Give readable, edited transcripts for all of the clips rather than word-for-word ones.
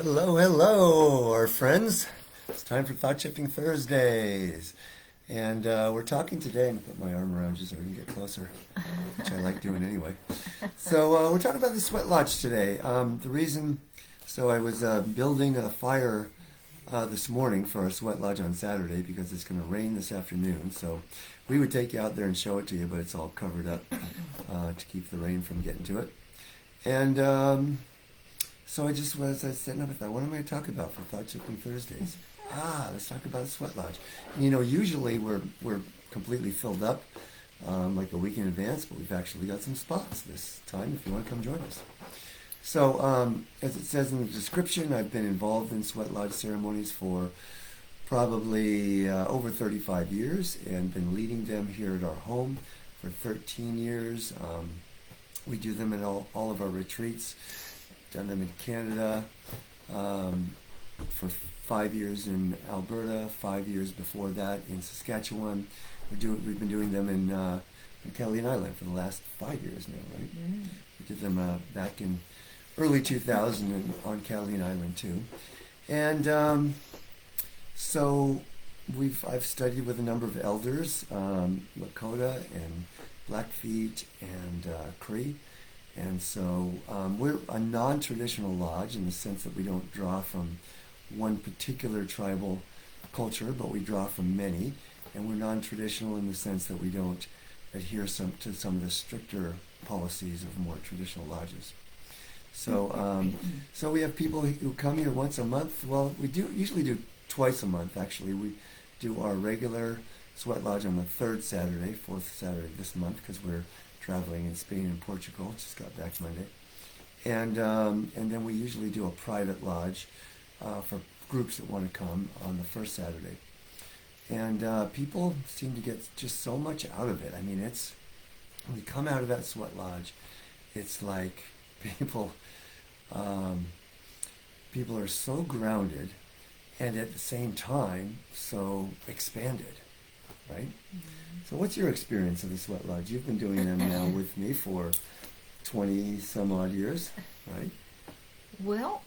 Hello, hello, our friends. It's time for Thought Shifting Thursdays. And we're talking today. I'm going to put my arm around you so we can get closer, which I like doing anyway. So we're talking about the Sweat Lodge today. I was building a fire this morning for our Sweat Lodge on Saturday because it's going to rain this afternoon. So we would take you out there and show it to you, but it's all covered up to keep the rain from getting to it. And so I just was sitting up and thought, what am I going to talk about for Thought Shifting Thursdays? Let's talk about the Sweat Lodge. You know, usually we're completely filled up like a week in advance, but we've actually got some spots this time if you want to come join us. So, as it says in the description, I've been involved in Sweat Lodge ceremonies for probably over 35 years and been leading them here at our home for 13 years. We do them at all of our retreats. Done them in Canada for 5 years in Alberta, 5 years before that in Saskatchewan. We've been doing them in Corina and I for the last 5 years now, right? Mm. We did them back in early 2000 on Corina Island too. And so I've studied with a number of elders, Lakota and Blackfeet and Cree. And so we're a non-traditional lodge in the sense that we don't draw from one particular tribal culture, but we draw from many. And we're non-traditional in the sense that we don't adhere to some of the stricter policies of more traditional lodges. So so we have people who come here once a month. Well, we usually do twice a month, actually. We do our regular Sweat Lodge on the fourth Saturday this month, because we're traveling in Spain and Portugal. Just got back Monday. And then we usually do a private lodge for groups that want to come on the first Saturday. And people seem to get just so much out of it. I mean, when you come out of that Sweat Lodge, it's like people are so grounded and at the same time so expanded, right? Mm-hmm. So what's your experience of the Sweat Lodge? You've been doing them now with me for 20 some odd years, right? Well,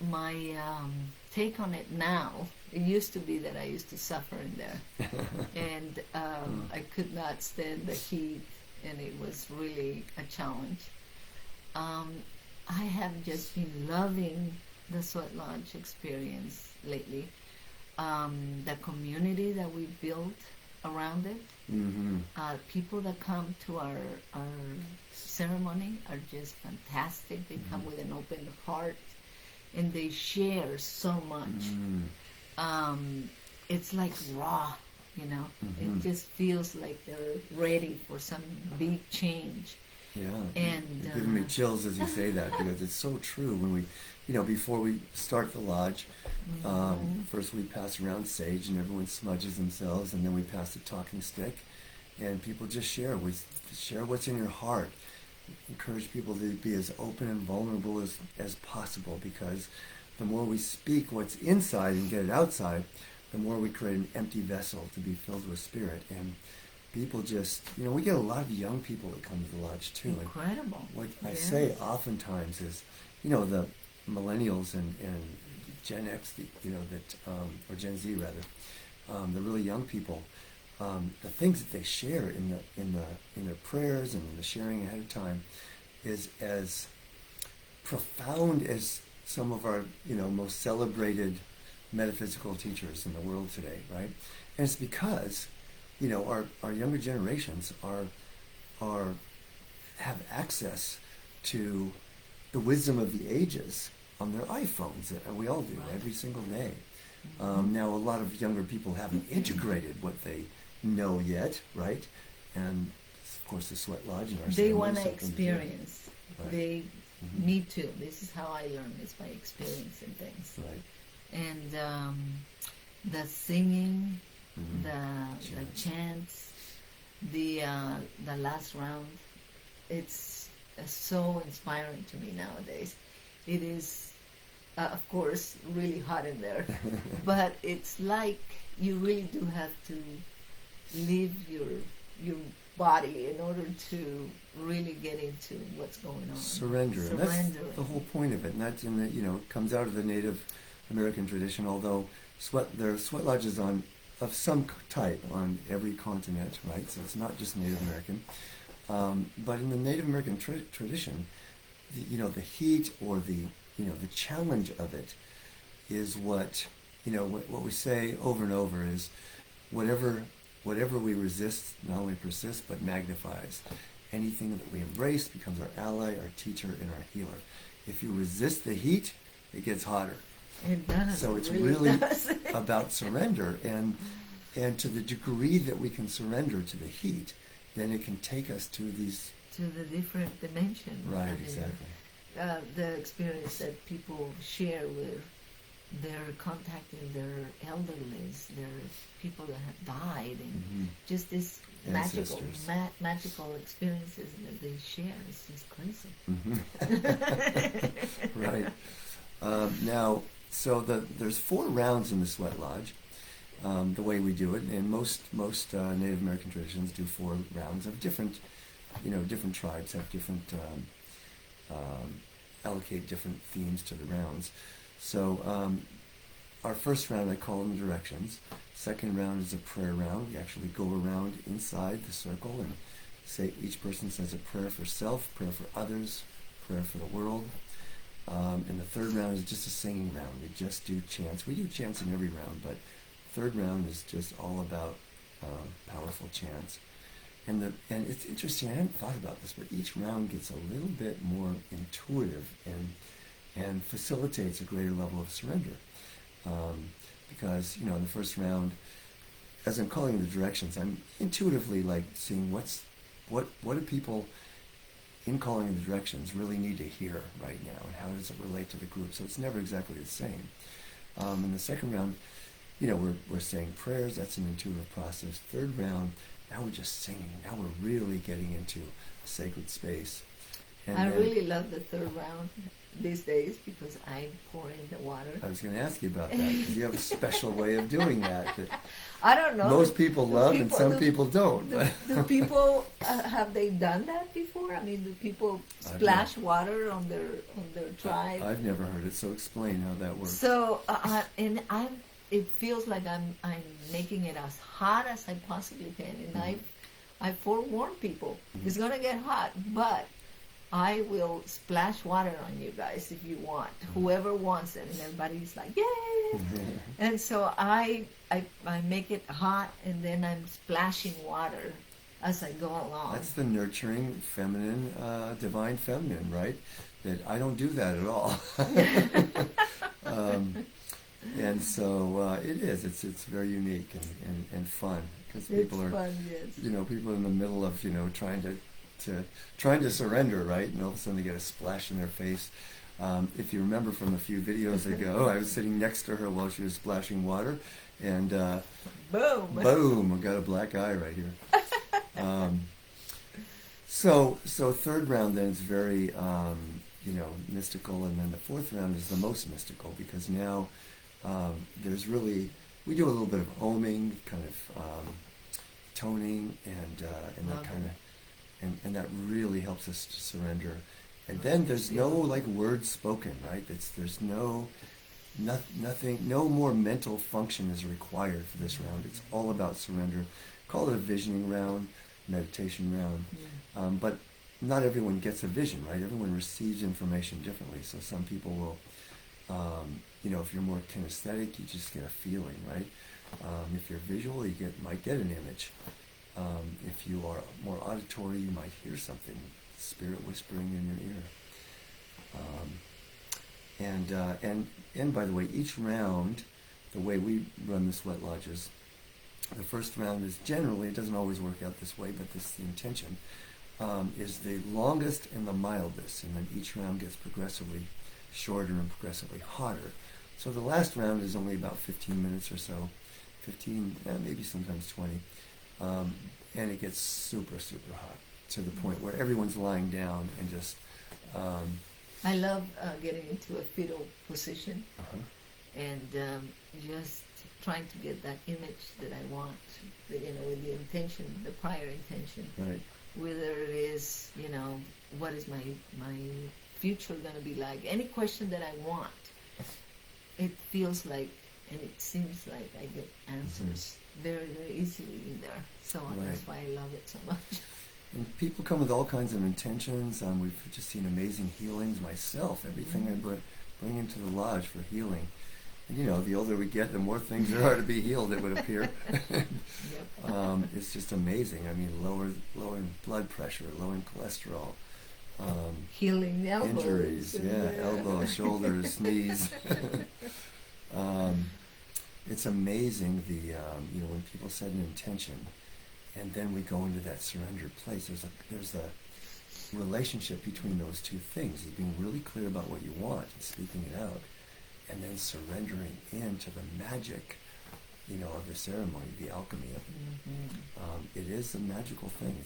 my take on it now, it used to be that I used to suffer in there. And I could not stand the heat, and it was really a challenge. I have just been loving the Sweat Lodge experience lately. The community that we built around it. Mm-hmm. People that come to our ceremony are just fantastic. They come with an open heart and they share so much. Mm-hmm. It's like raw, you know. Mm-hmm. It just feels like they're ready for some big change. Yeah, and you're giving me chills as you say that, because it's so true. When we, before we start the lodge, first we pass around sage and everyone smudges themselves, and then we pass the talking stick, and people just share. We share what's in your heart. Encourage people to be as open and vulnerable as possible, because the more we speak what's inside and get it outside, the more we create an empty vessel to be filled with spirit. And people just, we get a lot of young people that come to the lodge too. Incredible. And what I say oftentimes is, the millennials and Gen X, or Gen Z rather, the really young people, the things that they share in their prayers and in the sharing ahead of time is as profound as some of our most celebrated metaphysical teachers in the world today, right? And it's because our younger generations have access to the wisdom of the ages on their iPhones, and we all do every single day. Now, a lot of younger people haven't integrated what they know yet, right? And of course, the Sweat Lodge and our they want to experience. Right. They need to. This is how I learn: is by experiencing things. Right. And the singing. The chants, the last round, it's so inspiring to me nowadays. It is, of course, really hot in there, but it's like you really do have to live your body in order to really get into what's going on. Surrender. And that's the whole point of it. And that's in the, it comes out of the Native American tradition, although there are sweat lodges of some type on every continent, right? So it's not just Native American. But in the Native American tradition, the heat or the challenge of it is what we say over and over is whatever we resist not only persists but magnifies. Anything that we embrace becomes our ally, our teacher, and our healer. If you resist the heat, it gets hotter. It does. So it's really about surrender, and to the degree that we can surrender to the heat, then it can take us to the different dimension. Right, exactly. The experience that people share with they're contacting their elderlies, their people that have died, and just this magical experiences that they share. It's just crazy. Right. Now, so there's 4 rounds in the Sweat Lodge, the way we do it, and most Native American traditions do 4 rounds of different tribes have different, allocate different themes to the rounds. So our first round, I call them directions. Second round is a prayer round. We actually go around inside the circle and each person says a prayer for self, prayer for others, prayer for the world. And the third round is just a singing round. We just do chants. We do chants in every round, but third round is just all about powerful chants. And it's interesting, I hadn't thought about this, but each round gets a little bit more intuitive and facilitates a greater level of surrender. Because, in the first round, as I'm calling the directions, I'm intuitively like seeing what do people in calling the directions really need to hear right now, and how does it relate to the group? So it's never exactly the same. In the second round, we're saying prayers. That's an intuitive process. Third round, now we're just singing. Now we're really getting into a sacred space. And I really love the third round these days because I pour in the water. I was going to ask you about that, because you have a special way of doing that I don't know. Most people love and some people don't. Do people, have they done that before? I mean, do people splash water on their tribe? I've never heard it, so explain how that works. So, it feels like I'm making it as hot as I possibly can, and I forewarn people, it's going to get hot, but I will splash water on you guys if you want. Whoever wants it, and everybody's like, yay! And so I make it hot, and then I'm splashing water as I go along. That's the nurturing, feminine, divine feminine, right? That I don't do that at all. And so it is. It's very unique and fun, because people are fun, yes. People are in the middle of trying to surrender, right? And all of a sudden they get a splash in their face. If you remember from a few videos ago, I was sitting next to her while she was splashing water, and boom, I got a black eye right here. So third round then is very mystical, and then the fourth round is the most mystical, because now we do a little bit of oming, kind of toning, and that kind of. And that really helps us to surrender. And then there's no words spoken, right? There's nothing, no more mental function is required for this round. It's all about surrender. Call it a visioning round, meditation round. Yeah. But not everyone gets a vision, right? Everyone receives information differently. So some people will, if you're more kinesthetic, you just get a feeling, right? If you're visual, you might get an image. If you are more auditory, you might hear something, spirit whispering in your ear. And by the way, each round, the way we run the Sweat Lodges, the first round is generally, it doesn't always work out this way, but this is the intention, is the longest and the mildest, and then each round gets progressively shorter and progressively hotter. So the last round is only about 15 minutes or so, 15, maybe sometimes 20. And it gets super, super hot, to the point where everyone's lying down and just... I love getting into a fetal position and just trying to get that image that I want, with the intention, the prior intention. Right. Whether it is, what is my future going to be like? Any question that I want, it feels like, and it seems like I get answers very, very easily in there. So that's why I love it so much. And people come with all kinds of intentions. We've just seen amazing healings myself. Everything I bring into the lodge for healing. And the older we get, the more things there are to be healed, it would appear. It's just amazing. I mean, lowering blood pressure, lowering cholesterol. Healing the elbows. Injuries, elbows, shoulders, knees. It's amazing when people set an intention, and then we go into that surrendered place. There's a relationship between those two things. Is being really clear about what you want and speaking it out, and then surrendering into the magic, of the ceremony, the alchemy of it. It is a magical thing.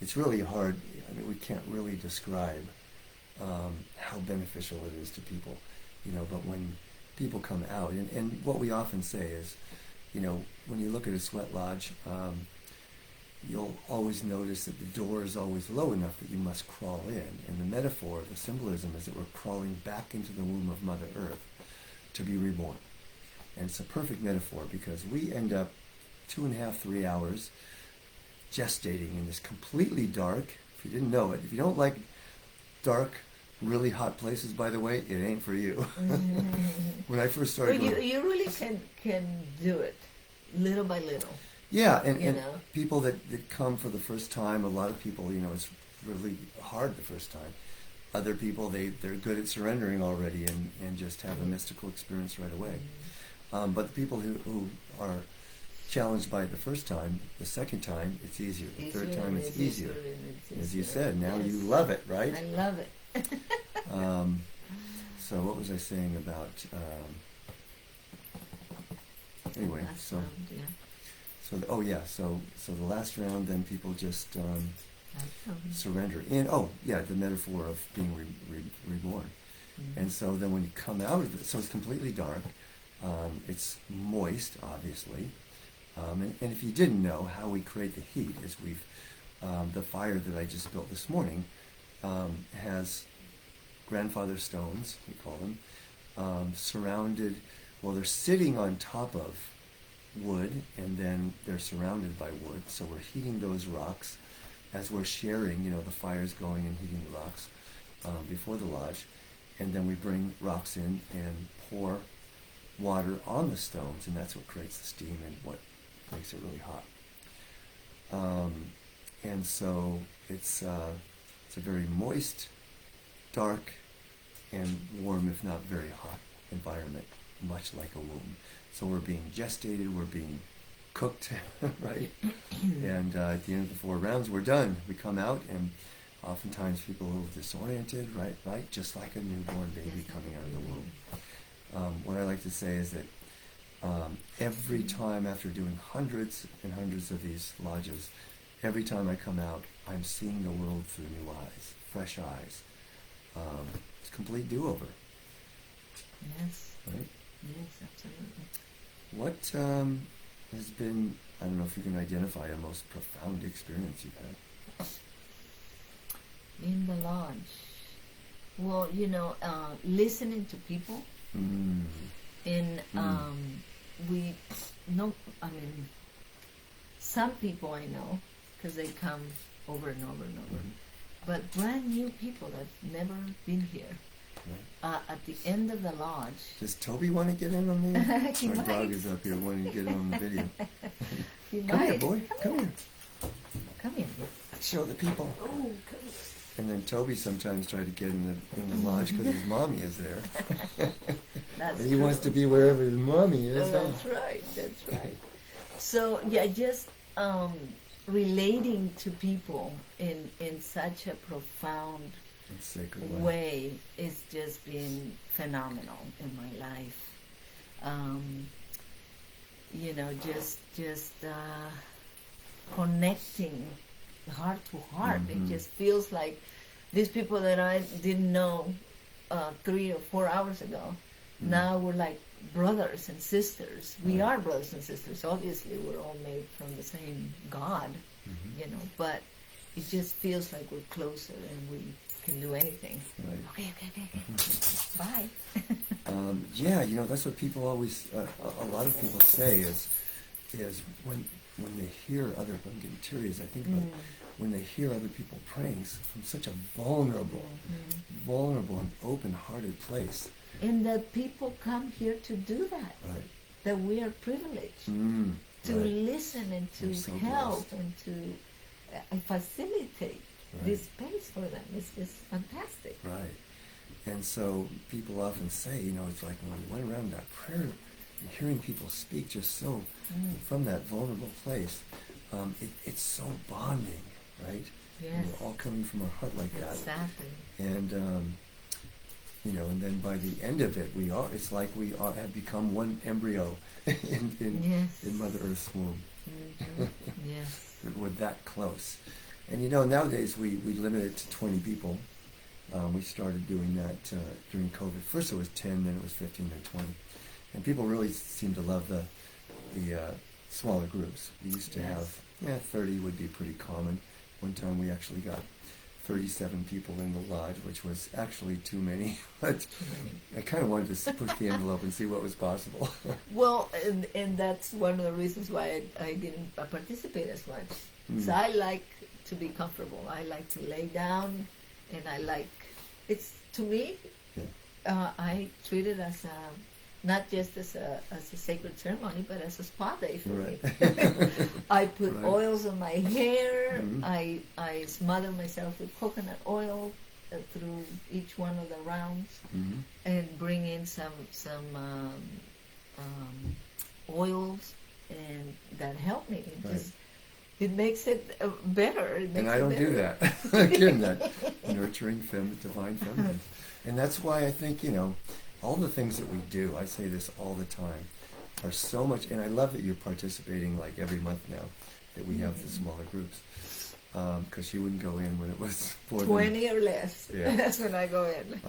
It's really hard. I mean, we can't really describe how beneficial it is to people, but when people come out, and what we often say is, when you look at a sweat lodge, you'll always notice that the door is always low enough that you must crawl in. And the metaphor, the symbolism is that we're crawling back into the womb of Mother Earth to be reborn. And it's a perfect metaphor because we end up 2.5, 3 hours gestating in this completely dark, if you didn't know it, if you don't like dark, really hot places, by the way, it ain't for you. When I first started... Well, you really can do it, little by little. Yeah, and people that come for the first time, a lot of people, it's really hard the first time. Other people, they're good at surrendering already and just have a mystical experience right away. But the people who are challenged by it the first time, the second time, it's easier. The third time, it's easier. As you said, now you love it, right? I love it. So what was I saying about... anyway, so the last round, then people just surrender. And the metaphor of being reborn. And so then when you come out of it, so it's completely dark. It's moist, obviously. And if you didn't know how we create the heat, is the fire that I just built this morning has grandfather stones, we call them, surrounded, they're sitting on top of wood, and then they're surrounded by wood. So we're heating those rocks as we're sharing, the fire's going and heating the rocks before the lodge. And then we bring rocks in and pour water on the stones, and that's what creates the steam and what makes it really hot. And so it's a very moist, dark, and warm, if not very hot, environment, much like a womb. So we're being gestated, we're being cooked, right? And at the end of the 4 rounds, we're done. We come out, and oftentimes people are a little disoriented, right? Just like a newborn baby coming out of the womb. What I like to say is that every time after doing hundreds and hundreds of these lodges, every time I come out, I'm seeing the world through new eyes, fresh eyes. It's a complete do-over. Yes. Right? Yes, absolutely. What has been, I don't know if you can identify a most profound experience you've had? In the lodge. Well, listening to people. Some people I know, because they come over and over and over, but brand new people that's never been here. Right. At the end of the lodge. Does Toby want to get in on this? He My might. dog is up here wanting to get in on the video. Come here, boy. Come here. Come here. Show the people. Oh, come here. And then Toby sometimes tried to get in the lodge because his mommy is there. That's and he wants to be wherever his mommy is. That's right. That's right. So just relating to people in such a profound way is just been phenomenal in my life. Just connecting heart to heart. It just feels like these people that I didn't know 3 or 4 hours ago, now we're like brothers and sisters. We are brothers and sisters. Obviously, we're all made from the same God, but it just feels like we're closer and we can do anything. Right. Okay. Bye. Yeah, that's what people always, a lot of people say is when they hear other, I'm getting tears, I think about it, when they hear other people praying from such a vulnerable and open-hearted place. And that people come here to do that. Right. That we are privileged to listen and to help and to facilitate this space for them. It's just fantastic. Right. And so people often say, it's like when we went around that prayer and hearing people speak just so from that vulnerable place, it's so bonding, right? Yes. We're all coming from our heart like that. Exactly. And, and then by the end of it, it's like we have become one embryo in Mother Earth's womb. Mm-hmm. Yes. We're that close. And nowadays we limit it to 20 people. We started doing that during COVID. First it was 10, then it was 15, then 20. And people really seem to love the smaller groups. We used to have, 30 would be pretty common. One time we actually got 37 people in the lodge, which was actually too many. But I kind of wanted to push the envelope and see what was possible. Well, and that's one of the reasons why I didn't participate as much. So I like to be comfortable. I like to lay down, and it's, to me, I treat it as not just as a sacred ceremony, but as a spa day for me. I put oils on my hair. I smother myself with coconut oil through each one of the rounds, and bring in some oils, and that help me. It makes it better. And I don't do that. Again, that nurturing divine feminine. And that's why I think, all the things that we do, I say this all the time, are so much, and I love that you're participating like every month now, that we have the smaller groups. Because you wouldn't go in when it was 20 or less. Yeah. That's when I go in.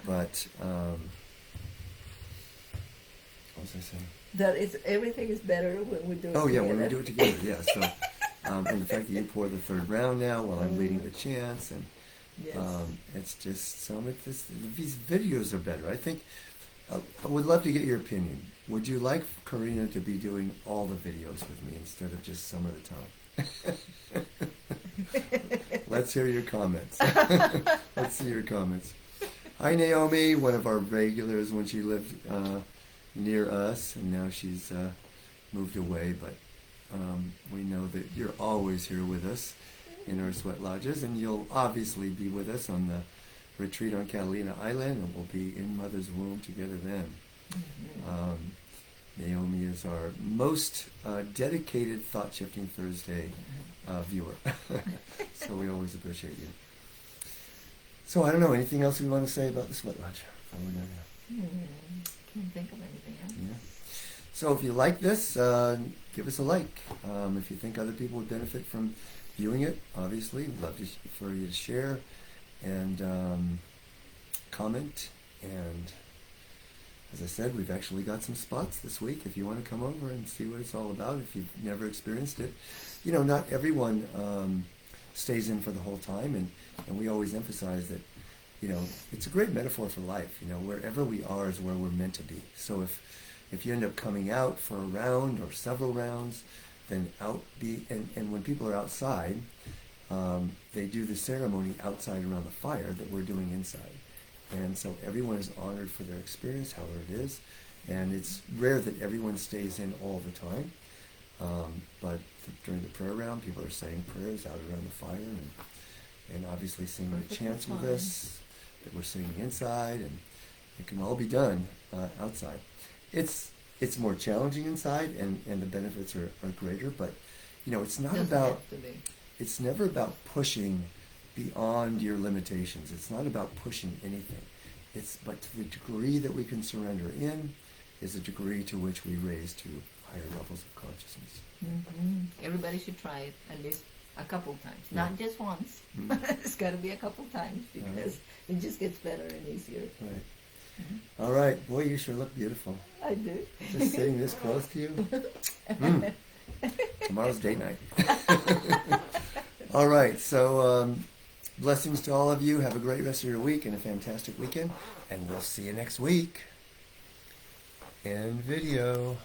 What was I saying? That everything is better when we do it together. Oh yeah, when we do it together, yeah. So, and the fact that you pour the third round now while I'm leading the chants, and it's just so much. These videos are better. I think I would love to get your opinion. Would you like Corina to be doing all the videos with me instead of just some at a time? Let's hear your comments. Let's see your comments. Hi Naomi, one of our regulars when she lived near us, and now she's moved away, but we know that you're always here with us in our sweat lodges, and you'll obviously be with us on the retreat on Catalina Island, and we'll be in Mother's womb together then. Naomi is our most dedicated Thought Shifting Thursday viewer, so we always appreciate you. So I don't know, anything else we want to say about the sweat lodge? Can't think of anything else. Yeah. So if you like this, give us a like. If you think other people would benefit from viewing it, obviously, we'd love for you to share and comment. And as I said, we've actually got some spots this week if you want to come over and see what it's all about if you've never experienced it. Not everyone stays in for the whole time, and we always emphasize that it's a great metaphor for life. Wherever we are is where we're meant to be. So if you end up coming out for a round or several rounds, then and when people are outside, they do the ceremony outside around the fire that we're doing inside. And so everyone is honored for their experience, however it is. And it's rare that everyone stays in all the time. But during the prayer round, people are saying prayers out around the fire and obviously singing the chants with us that we're singing inside, and it can all be done outside. It's more challenging inside, and the benefits are greater, but it's not about, it's never about pushing beyond your limitations. It's not about pushing anything. But to the degree that we can surrender in is the degree to which we raise to higher levels of consciousness. Everybody should try it at least a couple times, not just once. It's got to be a couple times because it just gets better and easier. Right. All right. Boy, you sure look beautiful. I do. Just sitting this close to you. Tomorrow's date night. All right. So blessings to all of you. Have a great rest of your week and a fantastic weekend. And we'll see you next week. End video.